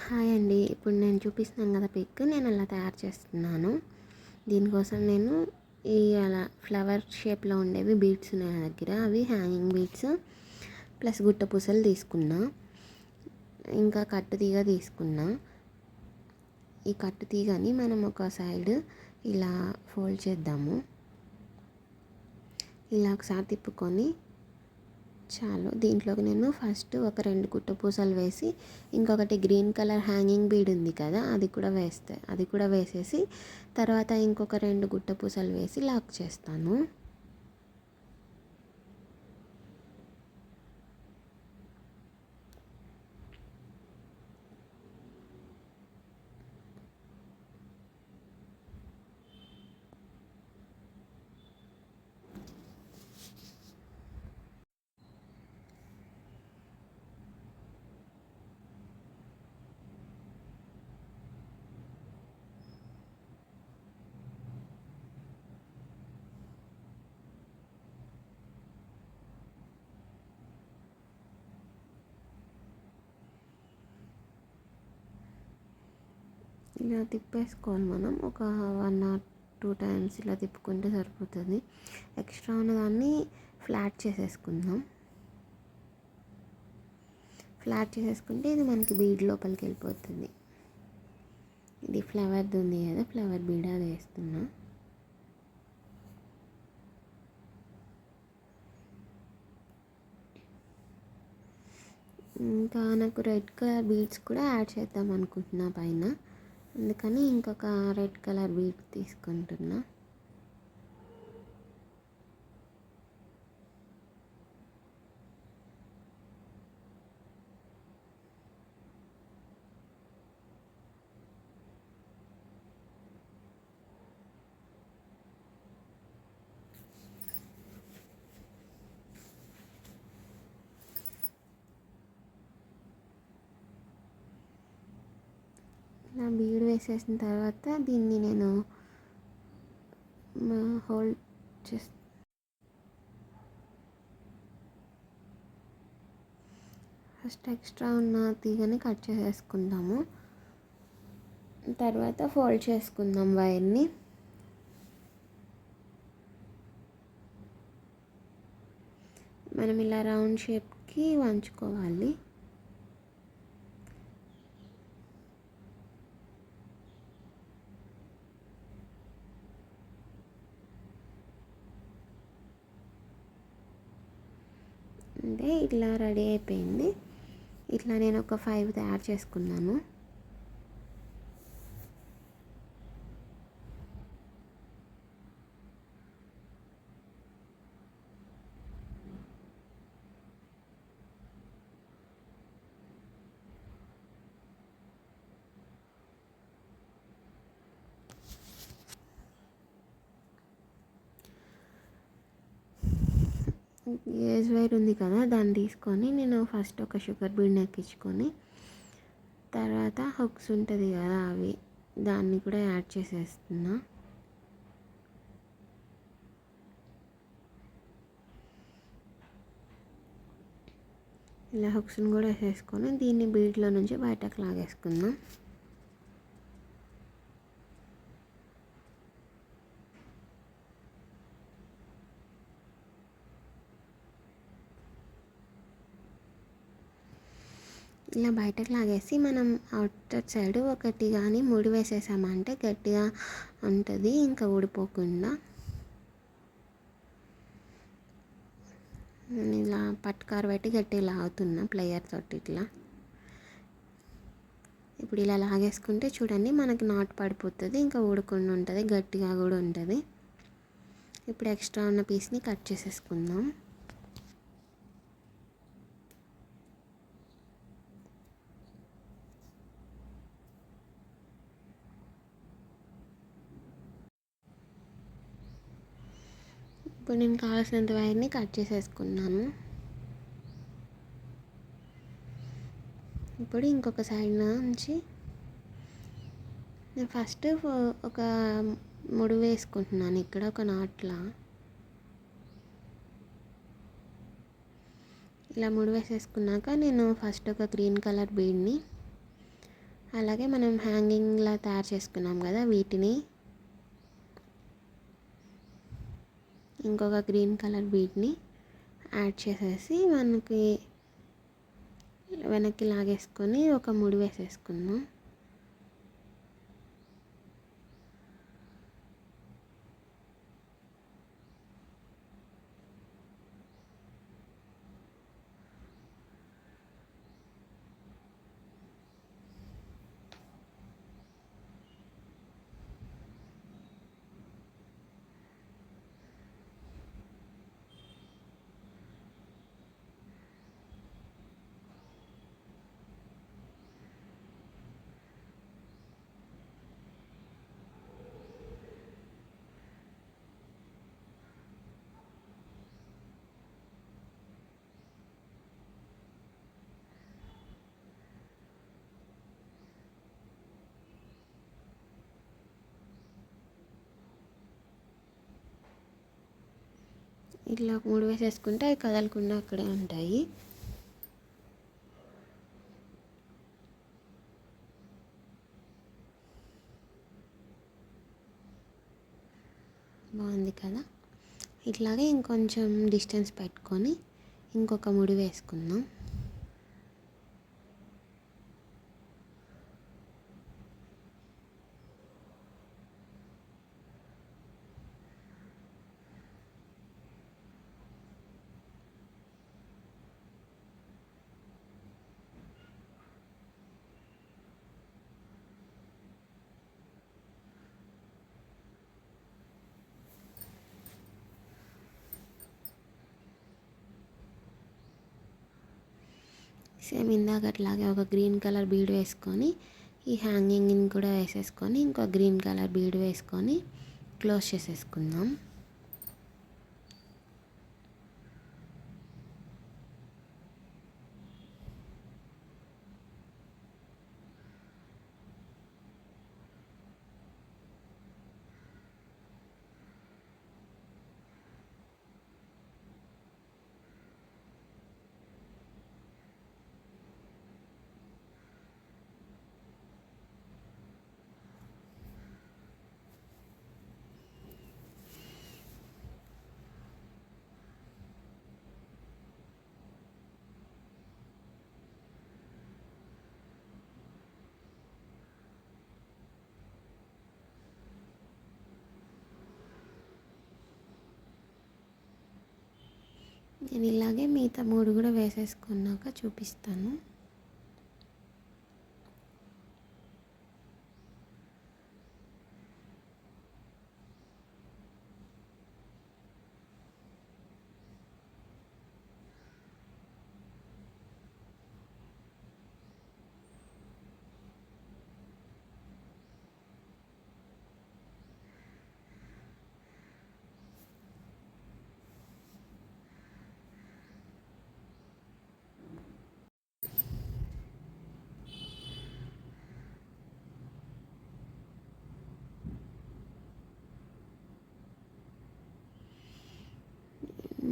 Hi అండి. ఇప్పుడు నేను చూపిస్తున్నాను కదా పిక్, నేను అలా తయారు చేస్తున్నాను. దీనికోసం నేను ఈ అలా ఫ్లవర్ షేప్లో ఉండేవి బీడ్స్ ఉన్నాయి నా దగ్గర. అవి హ్యాంగింగ్ బీడ్స్ ప్లస్ గుట్ట పూసలు తీసుకున్నా. ఇంకా కట్టు తీగ తీసుకున్నా. ఈ కట్టు తీగని మనం ఒక సైడ్ ఇలా ఫోల్డ్ చేద్దాము. ఇలా ఒకసారి తిప్పుకొని చాలు. దీంట్లోకి నేను ఫస్ట్ ఒక 2 గుట్ట పూసలు వేసి, ఇంకొకటి గ్రీన్ కలర్ హ్యాంగింగ్ బీడ్ ఉంది కదా, అది కూడా వేసేసి తర్వాత ఇంకొక 2 గుట్ట పూసలు వేసి లాక్ చేస్తాను. ఇలా తిప్పేసుకోవాలి. మనం ఒక 1 or 2 టైమ్స్ ఇలా తిప్పుకుంటే సరిపోతుంది. ఎక్స్ట్రా ఉన్నదాన్ని ఫ్లాట్ చేసేసుకుందాం. ఫ్లాట్ చేసేసుకుంటే ఇది మనకి బీడ్ లోపలికి వెళ్ళిపోతుంది. ఇది ఫ్లవర్ది ఉంది కదా, ఫ్లవర్ బీడ్ అది వేస్తున్నా. ఇంకా నాకు రెడ్ కలర్ బీడ్స్ కూడా యాడ్ చేద్దాం అనుకుంటున్నా పైన. అందుకని ఇంకొక రెడ్ కలర్ బీడ్ తీసుకుంటున్నా. ఇలా బీడ్ వేసేసిన తర్వాత దీన్ని నేను హోల్డ్ చేసి ఫస్ట్ ఎక్స్ట్రా ఉన్న తీగని కట్ చేసేసుకుందాము. తర్వాత ఫోల్డ్ చేసుకుందాం వైర్ని. మనం ఇలా రౌండ్ షేప్కి వంచుకోవాలి. అంటే ఇట్లా రెడీ అయిపోయింది. ఇట్లా నేను ఒక 5 తయారు చేసుకున్నాను. ఏజ్ వైర్ ఉంది కదా, దాన్ని తీసుకొని నేను ఫస్ట్ ఒక షుగర్ బీడ్ని ఎక్కించుకొని తర్వాత హుక్స్ ఉంటుంది కదా, దాన్ని కూడా యాడ్ చేసేస్తున్నా. ఇలా హుక్స్ని కూడా వేసేసుకొని దీన్ని బీడ్లో నుంచి బయటకు లాగేసుకుందాం. ఇలా బయటకు లాగేసి మనం అవుటర్ సైడ్ ఒకటి కానీ ముడి వేసేసామంటే గట్టిగా ఉంటుంది, ఇంకా ఊడిపోకుండా. ఇలా పట్టుకారు పెట్టి గట్టిగా లాగుతున్నా ప్లేయర్ తోటి ఇట్లా. ఇప్పుడు ఇలా లాగేసుకుంటే చూడండి మనకి నాట్ పడిపోతుంది, ఇంకా ఊడకుండా ఉంటుంది, గట్టిగా కూడా ఉంటుంది. ఇప్పుడు ఎక్స్ట్రా ఉన్న పీస్ని కట్ చేసేసుకుందాం. ఇప్పుడు నేను కావాల్సినంత వైర్ని కట్ చేసేసుకున్నాను. ఇప్పుడు ఇంకొక సైడ్ నుంచి నేను ఫస్ట్ ఒక ముడి వేసుకుంటున్నాను ఇక్కడ ఒక నాట్లా. ఇలా ముడి వేసేసుకున్నాక నేను ఫస్ట్ ఒక గ్రీన్ కలర్ బీడ్ని అలాగే మనం హ్యాంగింగ్లా తయారు చేసుకున్నాం కదా, వీటిని ఇంకొక గ్రీన్ కలర్ బీడ్ని యాడ్ చేసేసి మనకి వెనక్కి లాగేసుకొని ఒక ముడి వేసేసుకుందాం. ఇట్లా ముడి వేసేసుకుంటే అవి కదలకుండా అక్కడే ఉంటాయి. బాగుంది కదా. ఇట్లాగే ఇంకొంచెం డిస్టెన్స్ పెట్టుకొని ఇంకొక ముడి వేసుకుందాం. సేమ్ ఇందాకట్లాగే ఒక గ్రీన్ కలర్ బీడ్ వేసుకొని ఈ హ్యాంగింగ్ని కూడా వేసేసుకొని ఇంకో గ్రీన్ కలర్ బీడ్ వేసుకొని క్లోజ్ చేసేసుకుందాం. నేను ఇలాగే మిగతా 3 కూడా వేసేసుకున్నాక చూపిస్తాను.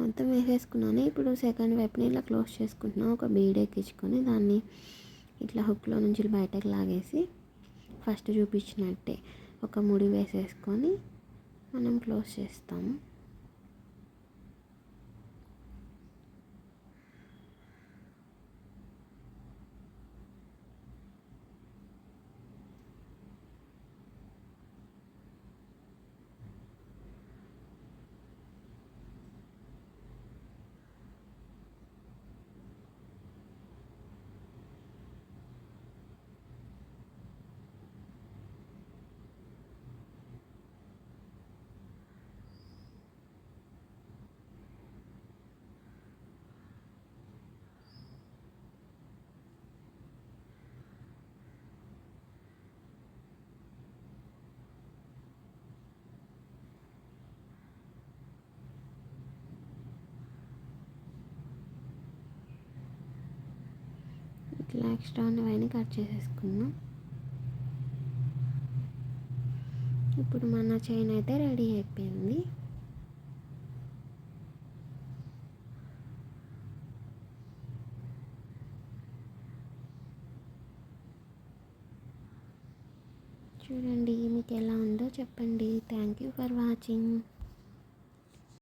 మొత్తం వేసేసుకున్నాను. ఇప్పుడు సెకండ్ వైపుని ఇలా క్లోజ్ చేసుకుంటున్నాను. ఒక బీడ్ ఎక్కించుకొని దాన్ని ఇట్లా హుక్లో నుంచి బయటకు లాగేసి ఫస్ట్ చూపించినట్టే ఒక ముడి వేసేసుకొని మనం క్లోజ్ చేస్తాము. ఇట్లా ఎక్స్ట్రా ఉన్నవన్నీ కట్ చేసేసుకున్నాం. ఇప్పుడు మన చైన్ అయితే రెడీ అయిపోయింది. చూడండి మీకు ఎలా ఉందో చెప్పండి. Thank you for watching.